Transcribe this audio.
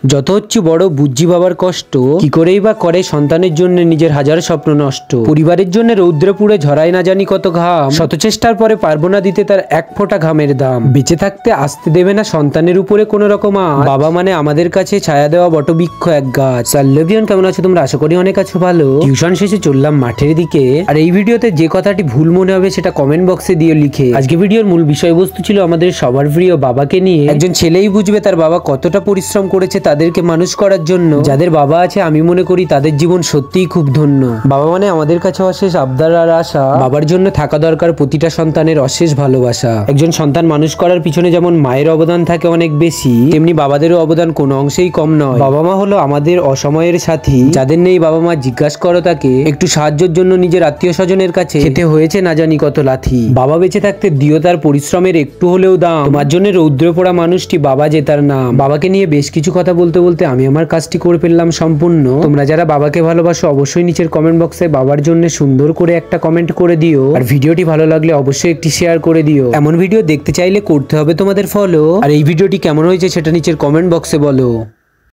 যত হচ্ছে বড় বুঝছি বাবার কষ্ট, কি করেই বা করে সন্তানের জন্য নিজের হাজার স্বপ্ন নষ্ট। পরিবারের জন্য রৌদ্রে পুড়ে ঝরায় না জানি কত ঘাম, শত চেষ্টার পরে পারবো না দিতে তার এক ফোঁটা ঘামের দাম। বেঁচে থাকতে আসতে দেবে না সন্তানের উপরে কোনো রকম আঁচ। বাবা মানে আমাদের কাছে ছায়া দেওয়া বটবৃক্ষ এক গাছ। সাল্লভিয়ান, কেমন আছো তোমরা? আশা করি অনেক আছো ভালো। টিউশন শেষে চললাম মাঠের দিকে, আর এই ভিডিওতে যে কথাটি ভুল মনে হবে সেটা কমেন্ট বক্সে দিয়ে লিখে। আজকে ভিডিওর মূল বিষয়বস্তু ছিল আমাদের সবার প্রিয় বাবাকে নিয়ে। একজন ছেলেই বুঝবে তার বাবা কতটা পরিশ্রম করেছে তাদেরকে মানুষ করার জন্য। যাদের বাবা আছে আমি মনে করি তাদের জীবন সত্যিই খুব ধন্য। বাবা মানে আমাদের কাছে অশেষ আবদার আর আশা। বাবার জন্য থাকা দরকার প্রতিটা সন্তানের অশেষ ভালোবাসা। একজন সন্তান মানুষ করার পিছনে যেমন মায়ের অবদান থাকে অনেক বেশি, তেমনি বাবাদেরও অবদান কোনো অংশেই কম নয়। বাবা মা হলো আমাদের অসময়ের সাথী। যাদের নেই বাবা মা জিজ্ঞাসা করো তাকে, একটু সাহায্যের জন্য নিজের আত্মীয় স্বজনের কাছে খেতে হয়েছে না জানি কত লাথি। বাবা বেঁচে থাকতে দিও তার পরিশ্রমের একটু হলেও দাম। তোমার জন্য রৌদ্রে পড়া মানুষটি বাবা যে তার নাম। বাবাকে নিয়ে বেশ কিছু কথা বলতে বলতে আমি আমার কাজটি করে ফেললাম সম্পূর্ণ। তোমরা যারা বাবাকে ভালোবাসো অবশ্যই নিচের কমেন্ট বক্সে বাবার জন্য সুন্দর করে একটা কমেন্ট করে দিও, আর ভিডিওটি ভালো লাগলে অবশ্যই একটি শেয়ার করে দিও। এমন ভিডিও দেখতে চাইলে করতে হবে তোমাদের ফলো। আর এই ভিডিওটি কেমন হয়েছে সেটা নিচের কমেন্ট বক্সে বলো।